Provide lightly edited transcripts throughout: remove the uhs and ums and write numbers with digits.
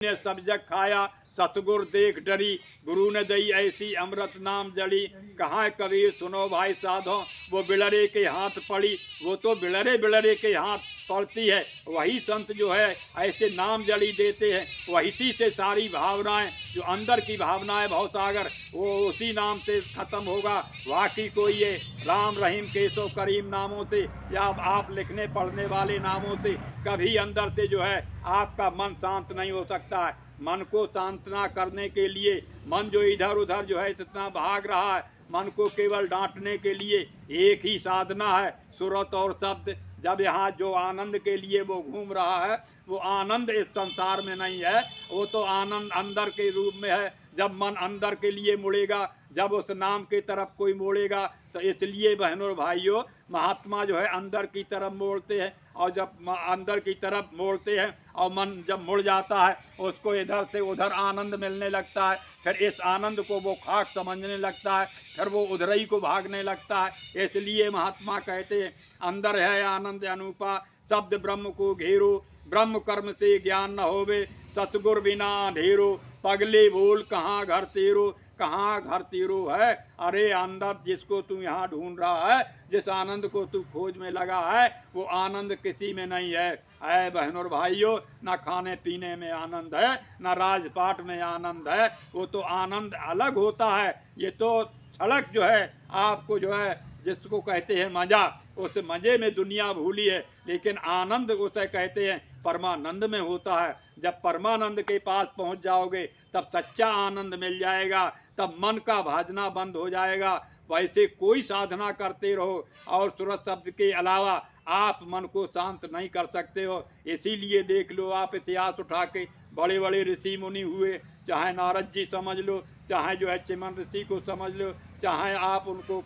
ने सब जग खाया सतगुर देख डरी, गुरु ने दई ऐसी अमृत नाम जड़ी। कहाँ कबीर सुनो भाई साधो, वो बिलरे के हाथ पड़ी। वो तो बिलरे बिलरे के हाथ पड़ती है, वही संत जो है ऐसे नाम जड़ी देते हैं। वही से सारी भावनाएं, जो अंदर की भावनाएं भवसागर, वो उसी नाम से खत्म होगा। बाकी कोई ये राम रहीम केशव करीम नामों से या आप लिखने पढ़ने वाले नामों से कभी अंदर से जो है आपका मन शांत नहीं हो सकता है। मन को सांत्वना करने के लिए, मन जो इधर उधर जो है इतना भाग रहा है, मन को केवल डांटने के लिए एक ही साधना है, सुरत और शब्द। जब यहाँ जो आनंद के लिए वो घूम रहा है, वो आनंद इस संसार में नहीं है, वो तो आनंद अंदर के रूप में है। जब मन अंदर के लिए मुड़ेगा, जब उस नाम की तरफ कोई मोड़ेगा, तो इसलिए बहनों और भाइयों, महात्मा जो है अंदर की तरफ मोड़ते हैं। और जब अंदर की तरफ मोड़ते हैं और मन जब मुड़ जाता है, उसको इधर से उधर आनंद मिलने लगता है। फिर इस आनंद को वो खाक समझने लगता है, फिर वो उधर ही को भागने लगता है। इसलिए महात्मा कहते हैं, अंदर है आनंद अनूपा, शब्द ब्रह्म को घेरो, ब्रह्म कर्म से ज्ञान न होवे, सतगुर बिना अंधेरो, पगले बोल कहाँ घर तेरो, कहाँ घर तेरो है। अरे अंदर जिसको तू यहाँ ढूंढ रहा है, जिस आनंद को तू खोज में लगा है, वो आनंद किसी में नहीं है। ऐ बहनों और भाइयों, ना खाने पीने में आनंद है, ना राजपाट में आनंद है, वो तो आनंद अलग होता है। ये तो सड़क जो है आपको जो है जिसको कहते हैं मजा, उस मजे में दुनिया भूली है, लेकिन आनंद उसे कहते हैं परमानंद में होता है। जब परमानंद के पास पहुंच जाओगे, तब सच्चा आनंद मिल जाएगा, तब मन का भाजना बंद हो जाएगा। वैसे कोई साधना करते रहो और सूरत शब्द के अलावा आप मन को शांत नहीं कर सकते हो। इसीलिए देख लो, आप इतिहास उठा के बड़े बड़े ऋषि मुनि हुए, चाहे नारद जी समझ लो, चाहे जो है चिमन ऋषि को समझ लो, चाहे आप उनको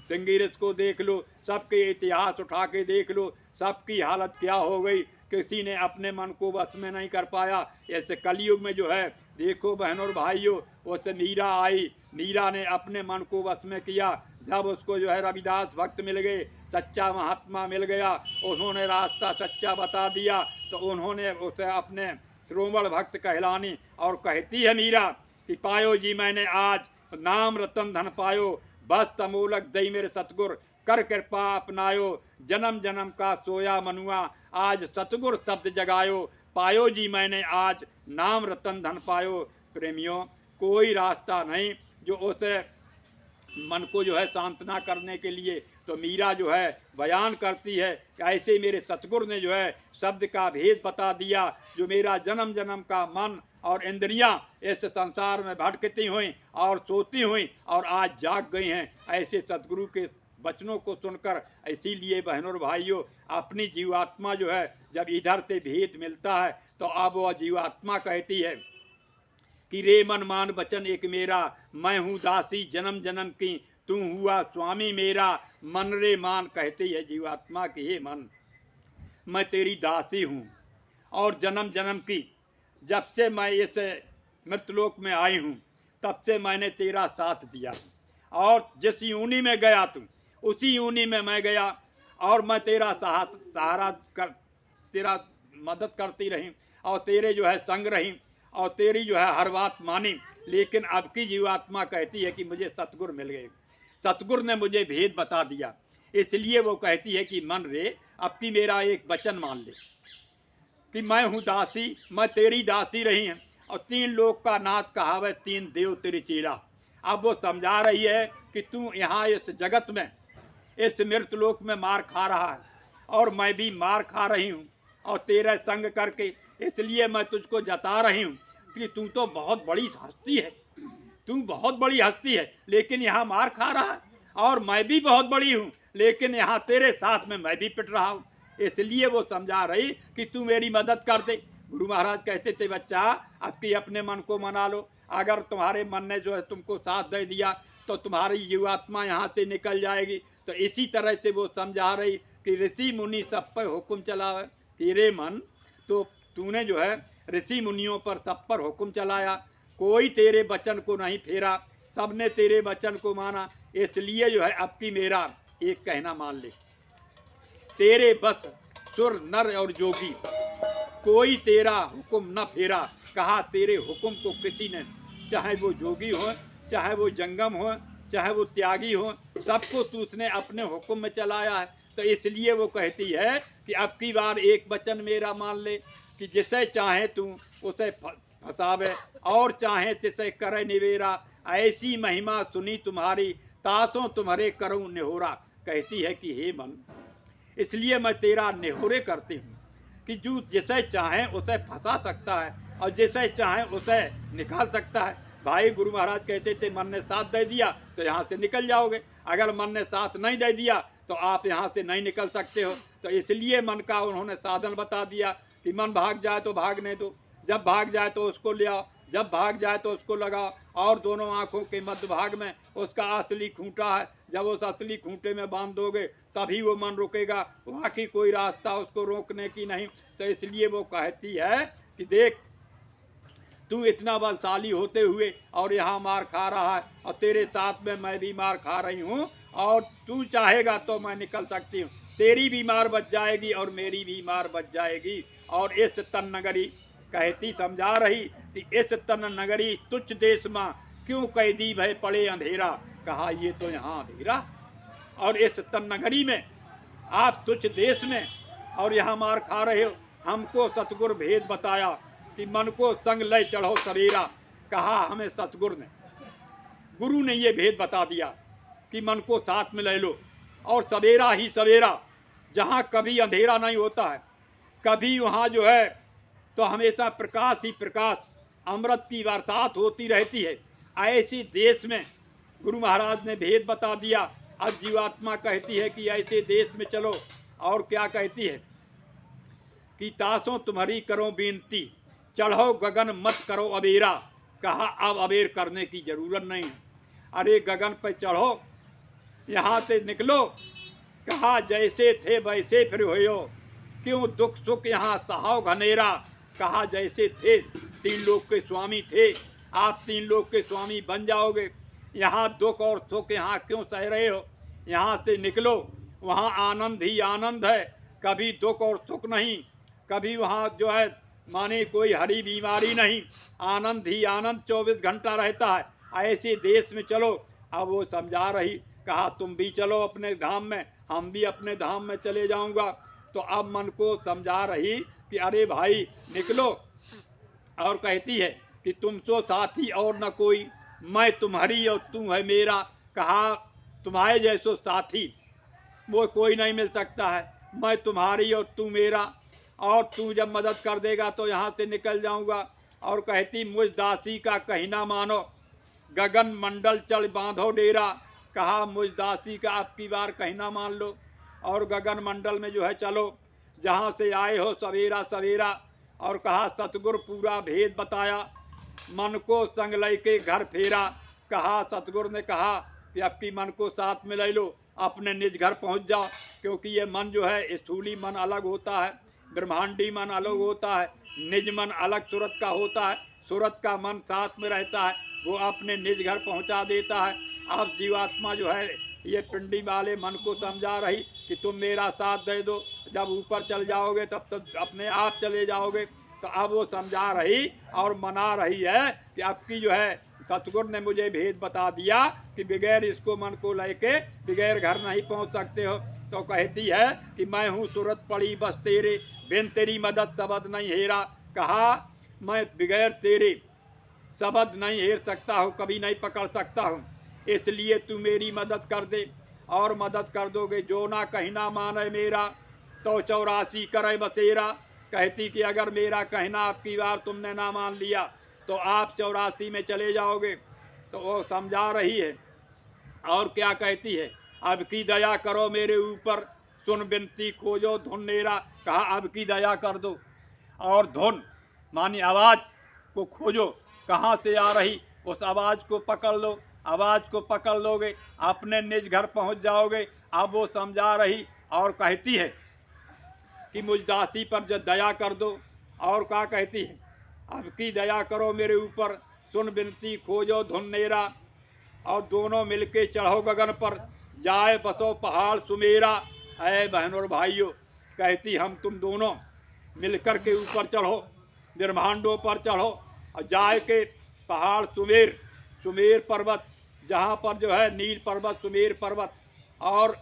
सिंगिरस को देख लो, सबके इतिहास उठा के देख लो, सबकी हालत क्या हो गई। किसी ने अपने मन को वश में नहीं कर पाया। ऐसे कलयुग में जो है देखो बहनों और भाइयों, उससे मीरा आई, मीरा ने अपने मन को वश में किया। जब उसको जो है रविदास भक्त मिल गए, सच्चा महात्मा मिल गया, उन्होंने रास्ता सच्चा बता दिया, तो उन्होंने उसे अपने श्रोमण भक्त कहलानी। और कहती है मीरा कि पायो जी मैंने आज नाम रतन धन पायो, बस तमोलक दई मेरे सतगुर कर कृपा अपनायो, जन्म जन्म का सोया मनुआ आज सतगुर शब्द जगायो, पायो जी मैंने आज नाम रतन धन पायो। प्रेमियों, कोई रास्ता नहीं जो उसे मन को जो है सांत्वना करने के लिए। तो मीरा जो है बयान करती है कि ऐसे मेरे सतगुर ने जो है शब्द का भेद बता दिया। जो मेरा जन्म जन्म का मन और इंद्रियां इस संसार में भटकती हुई और सोती हुई और आज जाग गई हैं, ऐसे सतगुरु के वचनों को सुनकर। इसीलिए बहनों और भाइयों, अपनी जीवात्मा जो है जब इधर से भेद मिलता है, तो अब वह जीवात्मा कहती है कि रे मन मान वचन एक मेरा, मैं हूँ दासी जन्म जन्म की, तू हुआ स्वामी मेरा, मन रे मान कहती है जीवात्मा की, हे मन मैं तेरी दासी हूँ और जन्म जन्म की, जब से मैं इस मृतलोक में आई हूँ तब से मैंने तेरा साथ दिया, और जिस यूनि में गया तू उसी यूनि में मैं गया, और मैं तेरा सहारा कर, तेरा मदद करती रही और तेरे जो है संग रही और तेरी जो है हर बात मानी। लेकिन अब की जीवात्मा कहती है कि मुझे सतगुर मिल गए, सतगुर ने मुझे भेद बता दिया। इसलिए वो कहती है कि मन रे, अब की मेरा एक वचन मान ले कि मैं हूँ दासी, मैं तेरी दासी रही हैं, और तीन लोक का नाथ कहावत, तीन देव तेरी चेला। अब वो समझा रही है कि तू यहाँ इस जगत में, इस मृतलोक में मार खा रहा है, और मैं भी मार खा रही हूँ और तेरा संग करके, इसलिए मैं तुझको जता रही हूँ कि तू तो बहुत बड़ी हस्ती है, तू बहुत बड़ी हस्ती है, लेकिन यहाँ मार खा रहा है, और मैं भी बहुत बड़ी हूँ, लेकिन यहाँ तेरे साथ में मैं भी पिट रहा हूँ। इसलिए वो समझा रही कि तू मेरी मदद कर दे। गुरु महाराज कहते थे, बच्चा अब की अपने मन को मना लो, अगर तुम्हारे मन ने जो है तुमको साथ दे दिया तो तुम्हारी जीवात्मा यहाँ से निकल जाएगी। तो इसी तरह से वो समझा रही कि ऋषि मुनि सब पर हुक्म चलावे, तेरे मन तो तूने जो है ऋषि मुनियों पर सब पर हुक्म चलाया, कोई तेरे वचन को नहीं फेरा, सबने तेरे वचन को माना। इसलिए जो है अब की मेरा एक कहना मान ले, तेरे बस सुर नर और जोगी कोई तेरा हुक्म न फेरा। कहा तेरे हुक्म को किसी ने, चाहे वो जोगी हो, चाहे वो जंगम हो, चाहे वो त्यागी हो, सबको तू उसने अपने हुक्म में चलाया है। तो इसलिए वो कहती है कि अब की बार एक वचन मेरा मान ले कि जिसे चाहे तू उसे फसावे और चाहे तिसे करे निवेरा। ऐसी महिमा सुनी तुम्हारी, तासों तुम्हारे करूं निहोरा। कहती है कि हे मन, इसलिए मैं तेरा निहोरे करती हूँ कि जो जिसे चाहे उसे फंसा सकता है और जिसे चाहे उसे निकाल सकता है। भाई गुरु महाराज कहते थे मन ने साथ दे दिया तो यहाँ से निकल जाओगे, अगर मन ने साथ नहीं दे दिया तो आप यहाँ से नहीं निकल सकते हो। तो इसलिए मन का उन्होंने साधन बता दिया कि मन भाग जाए तो भागने दो, जब भाग जाए तो उसको ले आओ, जब भाग जाए तो उसको लगाओ, और दोनों आँखों के मध्य भाग में उसका असली खूंटा है, जब उस असली खूंटे में बांध दोगे तभी वो मन रुकेगा, बाकी कोई रास्ता उसको रोकने की नहीं। तो इसलिए वो कहती है कि देख तू इतना बलशाली होते हुए और यहाँ मार खा रहा है और तेरे साथ में मैं भी मार खा रही हूँ, और तू चाहेगा तो मैं निकल सकती हूँ, तेरी भी मार बच जाएगी और मेरी भी मार बच जाएगी। और इस तन नगरी कहती समझा रही कि इस तन नगरी तुच्छ देश में क्यों कैदी भय पड़े अंधेरा। कहा ये तो यहाँ अंधेरा, और इस तन नगरी में आप तुच्छ देश में और यहाँ मार खा रहे हो। हमको सतगुरु भेद बताया कि मन को संग ले चढ़ो सवेरा। कहा हमें सतगुरु ने, गुरु ने ये भेद बता दिया कि मन को साथ में ले लो और सवेरा ही सवेरा, जहाँ कभी अंधेरा नहीं होता है, कभी वहाँ जो है तो हमेशा प्रकाश ही प्रकाश, अमृत की बरसात होती रहती है। ऐसे देश में गुरु महाराज ने भेद बता दिया। अब जीवात्मा कहती है कि ऐसे देश में चलो, और क्या कहती है कि तासों तुम्हारी करो बेनती, चढ़ो गगन मत करो अबेरा। कहा अब अबेर करने की जरूरत नहीं, अरे गगन पर चढ़ो, यहाँ से निकलो। कहा जैसे थे वैसे फिर हो, क्यों दुख सुख यहाँ सहाओ घनेरा। कहा जैसे थे, तीन लोग के स्वामी थे, आप तीन लोग के स्वामी बन जाओगे। यहाँ दुख और सुख यहाँ क्यों सह रहे हो, यहाँ से निकलो, वहाँ आनंद ही आनंद है, कभी दुख और सुख नहीं, कभी वहाँ जो है माने कोई हरी बीमारी नहीं, आनंद ही आनंद 24 घंटा रहता है। ऐसे देश में चलो। अब वो समझा रही, कहा तुम भी चलो अपने धाम में, हम भी अपने धाम में चले जाऊंगा। तो अब मन को समझा रही कि अरे भाई निकलो, और कहती है कि तुम सो साथी और न कोई, मैं तुम्हारी और तू है मेरा। कहा तुम्हारे जैसो साथी वो कोई नहीं मिल सकता है, मैं तुम्हारी और तू मेरा, और तू जब मदद कर देगा तो यहाँ से निकल जाऊँगा। और कहती मुझ दासी का कहीं ना मानो, गगन मंडल चढ़ बांधो डेरा। कहा मुझ दासी का अब की बार कहीं ना मान लो, और गगन मंडल में जो है चलो, जहाँ से आए हो सवेरा सवेरा। और कहा सतगुरु पूरा भेद बताया, मन को संग ले के घर फेरा। कहा सतगुरु ने कहा कि अब की मन को साथ में ले लो, अपने निज घर पहुँच जाओ, क्योंकि ये मन जो है स्थूली मन अलग होता है, ब्रह्मांडी मन अलग होता है, निज मन अलग सूरत का होता है। सूरत का मन साथ में रहता है, वो अपने निज घर पहुंचा देता है। अब जीवात्मा जो है ये पिंडी वाले मन को समझा रही कि तुम मेरा साथ दे दो, जब ऊपर चल जाओगे तब तक अपने आप चले जाओगे। तो अब वो समझा रही और मना रही है कि आपकी जो है सतगुरु ने मुझे भेद बता दिया कि बगैर इसको मन को लेके बगैर घर नहीं पहुंच सकते हो। तो कहती है कि मैं हूँ सूरत पड़ी बस तेरे, बिन तेरी मदद सबद नहीं हेरा। कहा मैं बगैर तेरे सबद नहीं हेर सकता हूँ, कभी नहीं पकड़ सकता हूँ, इसलिए तू मेरी मदद कर दे। और मदद कर दोगे जो ना कहीं ना माने मेरा, तो 84 करे बसेरा। कहती कि अगर मेरा कहना आपकी बार तुमने ना मान लिया तो आप 84 में चले जाओगे। तो वो समझा रही है। और क्या कहती है, अब की दया करो मेरे ऊपर, सुन बिनती खोजो धुन नेरा। कहा अब की दया कर दो, और धुन मानी आवाज़ को खोजो, कहाँ से आ रही उस आवाज़ को पकड़ लो, आवाज़ को पकड़ लोगे अपने निज घर पहुँच जाओगे। अब वो समझा रही और कहती है कि मुझ दासी पर जो दया कर दो। और क्या कहती है, अब की दया करो मेरे ऊपर, सुन बिनती खोजो धुन नेरा। और दोनों मिलके चढ़ो गगन पर, जाए बसो पहाड़ सुमेरा। ऐ बहनों और भाइयों, कहती हम तुम दोनों मिलकर के ऊपर चढ़ो, ब्रह्मांडों पर चढ़ो और जाए के पहाड़ सुमेर पर्वत, जहाँ पर जो है नील पर्वत, सुमेर पर्वत और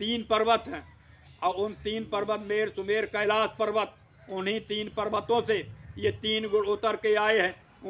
3 पर्वत हैं, और उन 3 पर्वत मेर सुमेर कैलाश पर्वत, उन्हीं 3 पर्वतों से ये 3 गुण उतर के आए हैं।